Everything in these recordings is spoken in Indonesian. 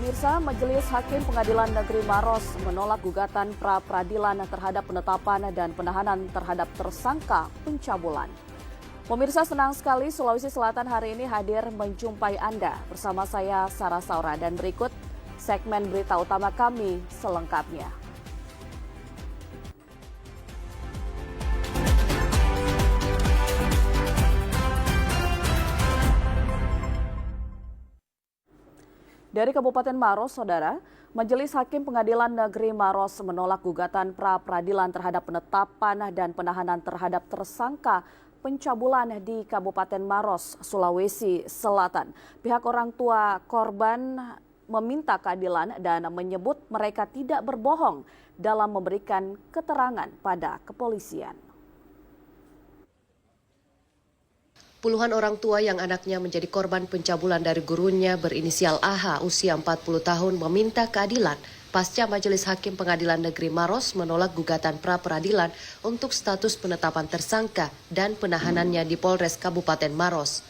Pemirsa, Majelis Hakim Pengadilan Negeri Maros menolak gugatan pra-peradilan terhadap penetapan dan penahanan terhadap tersangka pencabulan. Pemirsa, senang sekali Sulawesi Selatan hari ini hadir menjumpai Anda. Bersama saya Sarah Saura dan berikut segmen berita utama kami selengkapnya. Dari Kabupaten Maros, Saudara, Majelis Hakim Pengadilan Negeri Maros menolak gugatan pra-peradilan terhadap penetapan dan penahanan terhadap tersangka pencabulan di Kabupaten Maros, Sulawesi Selatan. Pihak orang tua korban meminta keadilan dan menyebut mereka tidak berbohong dalam memberikan keterangan pada kepolisian. Puluhan orang tua yang anaknya menjadi korban pencabulan dari gurunya berinisial AH usia 40 tahun meminta keadilan pasca Majelis Hakim Pengadilan Negeri Maros menolak gugatan pra-peradilan untuk status penetapan tersangka dan penahanannya di Polres Kabupaten Maros.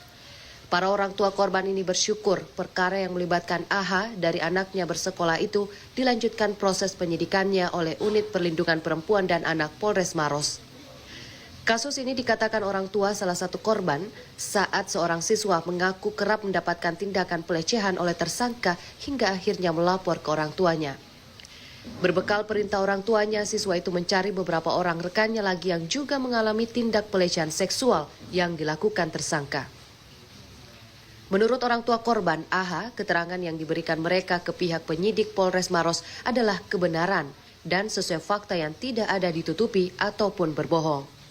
Para orang tua korban ini bersyukur perkara yang melibatkan AH dari anaknya bersekolah itu dilanjutkan proses penyidikannya oleh Unit Perlindungan Perempuan dan Anak Polres Maros. Kasus ini dikatakan orang tua salah satu korban saat seorang siswa mengaku kerap mendapatkan tindakan pelecehan oleh tersangka hingga akhirnya melapor ke orang tuanya. Berbekal perintah orang tuanya, siswa itu mencari beberapa orang rekannya lagi yang juga mengalami tindak pelecehan seksual yang dilakukan tersangka. Menurut orang tua korban, AH, keterangan yang diberikan mereka ke pihak penyidik Polres Maros adalah kebenaran dan sesuai fakta yang tidak ada ditutupi ataupun berbohong.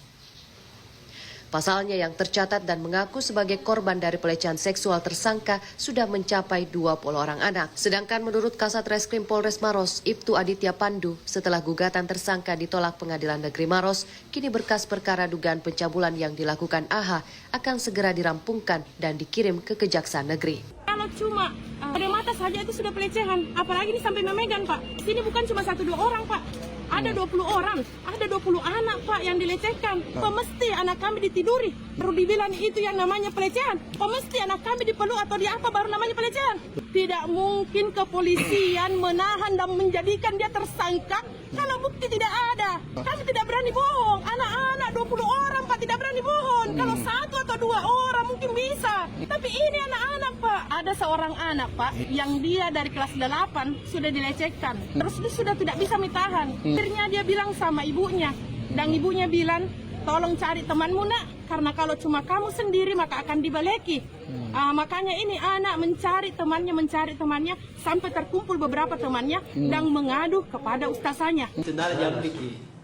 Pasalnya yang tercatat dan mengaku sebagai korban dari pelecehan seksual tersangka sudah mencapai 20 orang anak. Sedangkan menurut Kasat Reskrim Polres Maros, Ibtu Aditya Pandu, setelah gugatan tersangka ditolak Pengadilan Negeri Maros, kini berkas perkara dugaan pencabulan yang dilakukan AH akan segera dirampungkan dan dikirim ke Kejaksaan Negeri. Kalau cuma pada mata saja itu sudah pelecehan, apalagi ini sampai memegang, Pak. Sini bukan cuma 1-2 orang, Pak. Ada 20 orang, ada 20 anak, Pak, yang dilecehkan. Pemesti anak kami ditiduri, baru dibilang itu yang namanya pelecehan. Pemesti anak kami dipeluk atau di apa baru namanya pelecehan. Tidak mungkin kepolisian menahan dan menjadikan dia tersangka kalau bukti tidak ada. Kami tidak berani bohong. Anak-anak 20 orang, Pak, tidak berani bohong. Kalau 1 atau 2 orang mungkin bisa. Tapi ini anak-anak, Pak. Ada seorang anak, Pak, yang dia dari kelas 8 sudah dilecehkan. Terus dia sudah tidak bisa ditahan. Akhirnya dia bilang sama ibunya. Dan ibunya bilang, tolong cari temanmu, nak. Karena kalau cuma kamu sendiri maka akan dibaleki. Makanya ini anak mencari temannya sampai terkumpul beberapa temannya dan mengadu kepada ustazanya.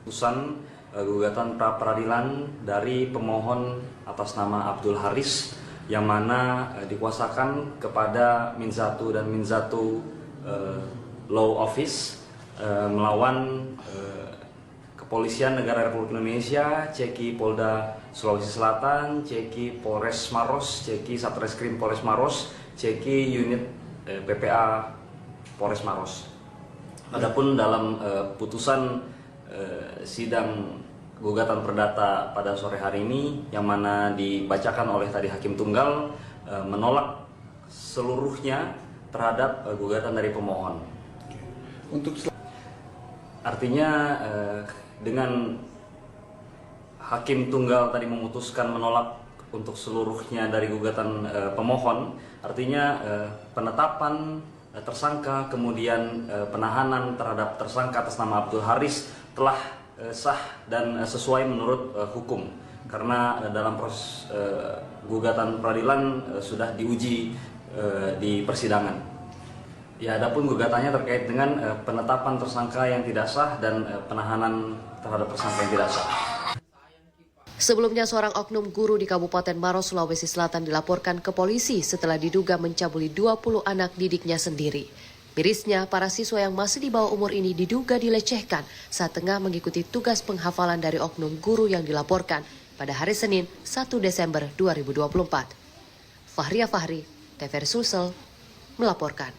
Putusan gugatan pra-peradilan dari pemohon atas nama Abdul Haris yang mana dikuasakan kepada Min1 dan Min1 Law Office melawan Kepolisian Negara Republik Indonesia, Ceki Polda Sulawesi Selatan, Ceki Polres Maros, Ceki Satreskrim Polres Maros, Ceki Unit PPA Polres Maros. Adapun dalam putusan sidang gugatan perdata pada sore hari ini yang mana dibacakan oleh tadi Hakim Tunggal menolak seluruhnya terhadap gugatan dari pemohon. Artinya dengan Hakim Tunggal tadi memutuskan menolak untuk seluruhnya dari gugatan pemohon, artinya penetapan tersangka kemudian penahanan terhadap tersangka atas nama Abdul Haris telah sah dan sesuai menurut hukum karena dalam proses gugatan peradilan sudah diuji di persidangan. Ya, adapun gugatannya terkait dengan penetapan tersangka yang tidak sah dan penahanan terhadap tersangka yang tidak sah. Sebelumnya seorang oknum guru di Kabupaten Maros, Sulawesi Selatan dilaporkan ke polisi setelah diduga mencabuli 20 anak didiknya sendiri. Mirisnya, para siswa yang masih di bawah umur ini diduga dilecehkan saat tengah mengikuti tugas penghafalan dari oknum guru yang dilaporkan pada hari Senin 1 Desember 2024. Fahria Fahri, TVRI Sulsel, melaporkan.